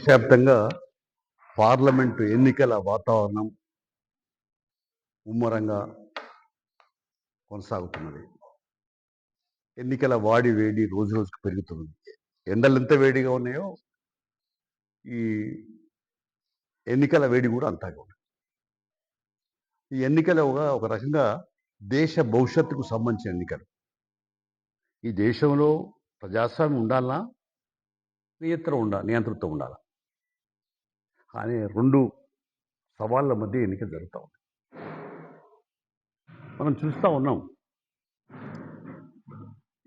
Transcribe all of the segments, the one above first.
దేశవ్యాప్తంగా పార్లమెంటు ఎన్నికల వాతావరణం ముమ్మరంగా కొనసాగుతున్నది. ఎన్నికల వాడి వేడి రోజు రోజుకు పెరుగుతున్నది. ఎండలు ఎంత వేడిగా ఉన్నాయో ఈ ఎన్నికల వేడి కూడా అంతాగా ఉంది. ఈ ఎన్నికలు ఒక రకంగా దేశ భవిష్యత్తుకు సంబంధించిన ఎన్నికలు. ఈ దేశంలో ప్రజాస్వామ్యం ఉండాలన్నా నియంతృత్వం ఉండాలి అనే రెండు సవాళ్ళ మధ్య ఎన్నికలు జరుగుతూ ఉన్నాయి. మనం చూస్తూ ఉన్నాం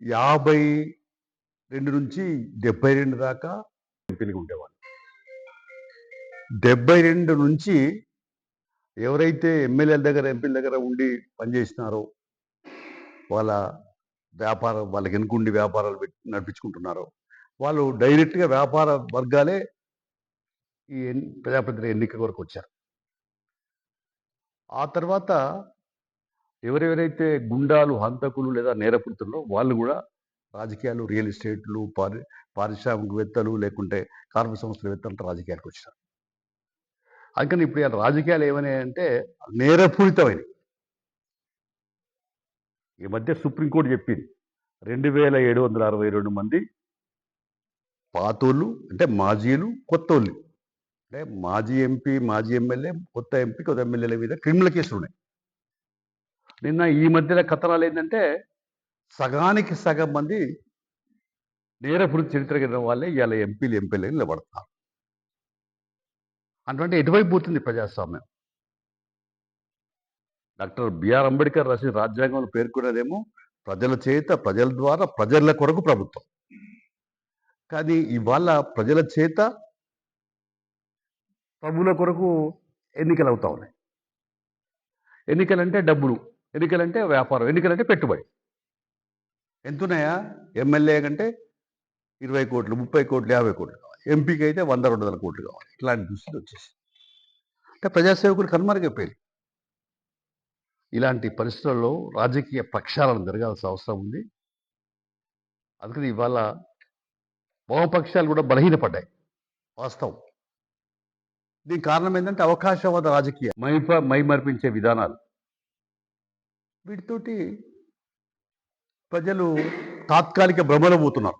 52 నుంచి 72 దాకా ఎంపీలుగా ఉండేవాళ్ళు. 72 నుంచి ఎవరైతే ఎమ్మెల్యేల దగ్గర ఎంపీల దగ్గర ఉండి పనిచేసినారో వాళ్ళ వ్యాపారం వాళ్ళకి ఎన్నుకుండి వ్యాపారాలు నడిపించుకుంటున్నారో వాళ్ళు డైరెక్ట్గా వ్యాపార వర్గాలే ఈ ప్రజాప్రతినిధి ఎన్నిక వరకు వచ్చారు. ఆ తర్వాత ఎవరెవరైతే గుండాలు, హంతకులు లేదా నేరపూరితుల్లో వాళ్ళు కూడా రాజకీయాలు, రియల్ ఎస్టేట్లు, పారిశ్రామికవేత్తలు లేకుంటే కార్మిక సంస్థలవేత్తలు రాజకీయాలకు వచ్చారు. అందుకని ఇప్పుడు ఇలా రాజకీయాలు ఏమన్నాయంటే నేరపూరితమైనవి. ఈ మధ్య సుప్రీంకోర్టు చెప్పింది 2762 మంది పాతోళ్ళు అంటే మాజీలు, కొత్తోళ్ళు అంటే మాజీ ఎంపీ, మాజీ ఎమ్మెల్యే, కొత్త ఎంపీ, కొత్త ఎమ్మెల్యేల మీద క్రిమినల్ కేసులు ఉన్నాయి. నిన్న ఈ మధ్యలో కథనాలు ఏంటంటే సగానికి సగం మంది నేరపూరిత చరిత్ర కలిగిన వాళ్ళే ఇవాళ ఎంపీలు, ఎమ్మెల్యేలు నిలబడుతున్నారు. అంటే ఎటువైపు పోతుంది ప్రజాస్వామ్యం? డాక్టర్ బిఆర్ అంబేద్కర్ రాసిన రాజ్యాంగంలో పేర్కొన్నదేమో ప్రజల చేత, ప్రజల ద్వారా, ప్రజల కొరకు ప్రభుత్వం. కానీ ఇవాళ ప్రజల చేత ప్రభుల కొరకు ఎన్నికలు అవుతా ఉన్నాయి. ఎన్నికలంటే డబ్బులు, ఎన్నికలంటే వ్యాపారం, ఎన్నికలంటే పెట్టుబడి. ఎంతున్నాయా? ఎమ్మెల్యే కంటే 20 కోట్లు, 30 కోట్లు, 50 కోట్లు కావాలి. ఎంపీకి అయితే 100-200 కోట్లు కావాలి. ఇట్లాంటి దుస్తులు వచ్చేసి అంటే ప్రజాసేవకులు కనుమరుగైపోయారు. ఇలాంటి పరిస్థితుల్లో రాజకీయ ప్రక్షాళన జరగాల్సిన అవసరం ఉంది. అందుకని ఇవాళ వామపక్షాలు కూడా బలహీనపడ్డాయి. వాస్తవం. దీనికి కారణం ఏంటంటే అవకాశవాద రాజకీయ మైమర్పించే విధానాలు. వీటితోటి ప్రజలు తాత్కాలిక భ్రమలో పోతున్నారు.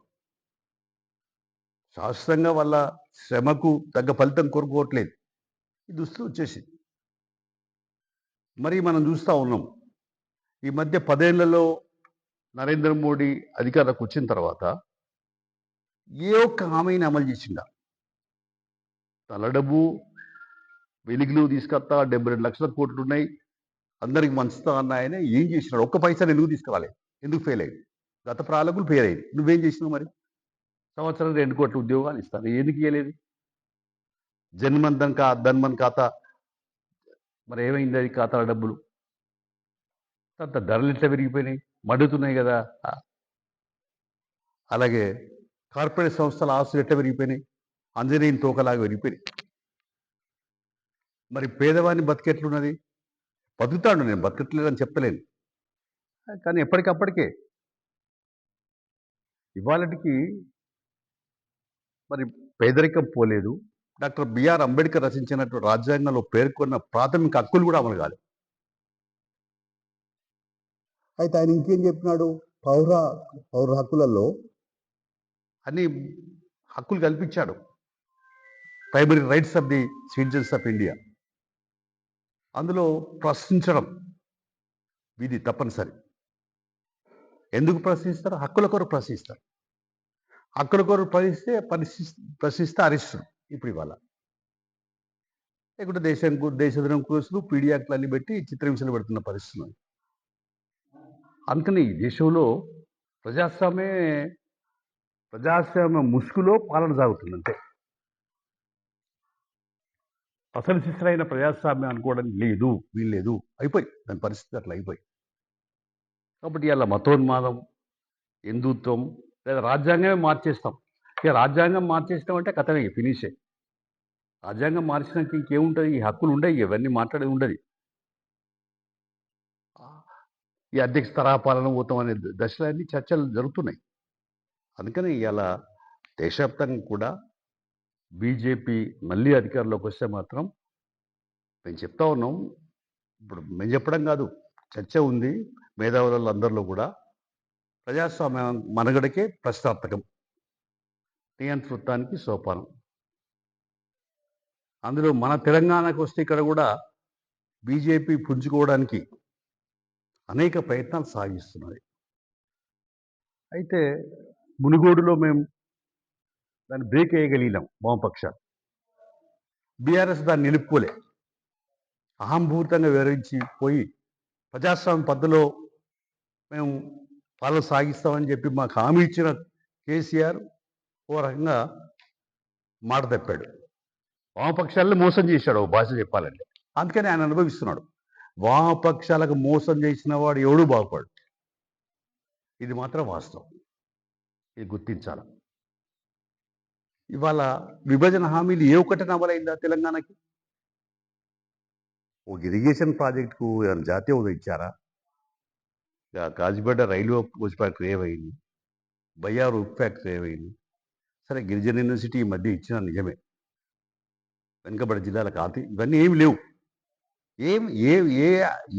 శాశ్వతంగా వాళ్ళ శ్రమకు తగ్గ ఫలితం కోరుకోవట్లేదు. ఈ దుస్తులు వచ్చేసింది. మరి మనం చూస్తూ ఉన్నాం ఈ మధ్య 10 ఏళ్లలో నరేంద్ర మోడీ అధికారంలోకి వచ్చిన తర్వాత ఏ ఒక్క హామీని అమలు చేసిందా? తల డబ్బు వెలుగులు తీసుకొస్తా, 72 లక్షల కోట్లు ఉన్నాయి, అందరికి మంచుతా అన్నాయనే ఏం చేసినాడు? ఒక్క పైసలు ఎందుకు తీసుకురాలేదు? ఎందుకు ఫెయిల్ అయింది? గత పాలకులు ఫెయిల్ అయింది. నువ్వేం చేసినావు? మరి సంవత్సరం 2 కోట్ల ఉద్యోగాలు ఇస్తాను, ఎందుకు ఇవ్వలేదు? ధన్మన్ ఖాతా మరి ఏమైంది? అది ఖాతాల డబ్బులు అంత ధరలు ఎట్లా పెరిగిపోయినాయి, మడుతున్నాయి కదా. అలాగే కార్పొరేట్ సంస్థల ఆస్తులు ఎట్లా పెరిగిపోయినాయి, అంజనీని తోకలాగా పెరిగిపోయినాయి. మరి పేదవాడిని బతికెట్లున్నది? బతుకుతాడు, నేను బతకట్లేదని చెప్పలేను, కానీ ఎప్పటికప్పటికే ఇవాళకి మరి పేదరికం పోలేదు. డాక్టర్ బిఆర్ అంబేద్కర్ రచించినట్టు రాజ్యాంగంలో పేర్కొన్న ప్రాథమిక హక్కులు కూడా అమలు కాలేదు. అయితే ఆయన ఇంకేం చెప్పినాడు? పౌర హక్కులలో అన్ని హక్కులు కల్పించాడు. Primary rights of the citizens of India. అందులో ప్రశ్నించడం ఇది తప్పనిసరి. ఎందుకు ప్రశ్నిస్తారు? హక్కుల కొరకు ప్రశ్నిస్తారు. హక్కుల కొరకు ప్రశ్నిస్తే అరెస్టులు. ఇప్పుడు ఇవాళ లేకుంటే దేశద్రోహం కేసులు, పీడీ యాక్ట్లు అన్ని పెట్టి చిత్రహింసలు పెడుతున్న పరిస్థితులు. అందుకని ఈ దేశంలో ప్రజాస్వామ్య ముసుగులో పాలన సాగుతుంది. అంతే. అసలు శిస్తులైన ప్రజాస్వామ్యం అనుకోవడం వీల్లేదు. అయిపోయి దాని పరిస్థితి అట్లా అయిపోయి. కాబట్టి ఇలా మతోన్మాదం, హిందుత్వం లేదా రాజ్యాంగమే మార్చేస్తాం. ఇక రాజ్యాంగం మార్చేస్తాం అంటే కథమే, ఫినిషే. రాజ్యాంగం మార్చినాక ఇంకేముంటుంది? ఈ హక్కులు ఉండవు, ఇవన్నీ మాట్లాడేది ఉండదు. ఈ అధ్యక్ష తరహా పాలన పోతాం అనే దశలో అన్ని చర్చలు జరుగుతున్నాయి. అందుకని ఇలా దేశవ్యాప్తంగా కూడా బీజేపీ మళ్ళీ అధికారంలోకి వస్తే మాత్రం మేము చెప్తా ఉన్నాం. ఇప్పుడు మేము చెప్పడం కాదు, చర్చ ఉంది మేధావులలో అందరిలో కూడా. ప్రజాస్వామ్యం మనుగడకే ప్రశ్నార్థకం, నియంతృత్వానికి సోపానం. అందులో మన తెలంగాణకు వస్తే ఇక్కడ కూడా బీజేపీ పుంజుకోవడానికి అనేక ప్రయత్నాలు సాగిస్తున్నది. అయితే మునుగోడులో మేము దాన్ని బ్రేక్ వేయగలిగినాం వామపక్షాలు. బీఆర్ఎస్ దాన్ని నిలుపుకోలే, అహంభూతంగా వివరించి పోయి ప్రజాస్వామ్య పద్ధతిలో మేము పాలన సాగిస్తామని చెప్పి మాకు హామీ ఇచ్చిన కేసీఆర్ ఓ రకంగా మాట తప్పాడు. వామపక్షాలను మోసం చేశాడు, ఓ భాష చెప్పాలంటే. అందుకని ఆయన అనుభవిస్తున్నాడు. వామపక్షాలకు మోసం చేసిన వాడు ఎవడూ బాగుపడు. ఇది మాత్రం వాస్తవం, ఇది గుర్తించాలి. ఇవాళ విభజన హామీలు ఏ ఒక్కటి అమలైందా తెలంగాణకి? ఒక ఇరిగేషన్ ప్రాజెక్టుకు ఏమైనా జాతీయ హోదా ఇచ్చారా? కాజిపేట రైల్వే కోచ్ ఫ్యాక్టరీ ఏమైంది? బయ్యారు ఉక్కు ఫ్యాక్టరీ ఏమైంది? సరే, గిరిజన యూనివర్సిటీ ఈ మధ్య ఇచ్చిన నిజమే, వెనుకబడి జిల్లాలకు ఇవన్నీ ఏమి లేవు. ఏం ఏ ఏ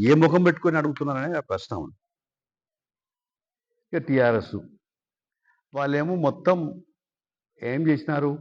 ఏ ముఖం పెట్టుకొని అడుగుతున్నారనే ప్రశ్న ఉంది. ఇక టీఆర్ఎస్ వాళ్ళేమో మొత్తం ఏం చేసినారు?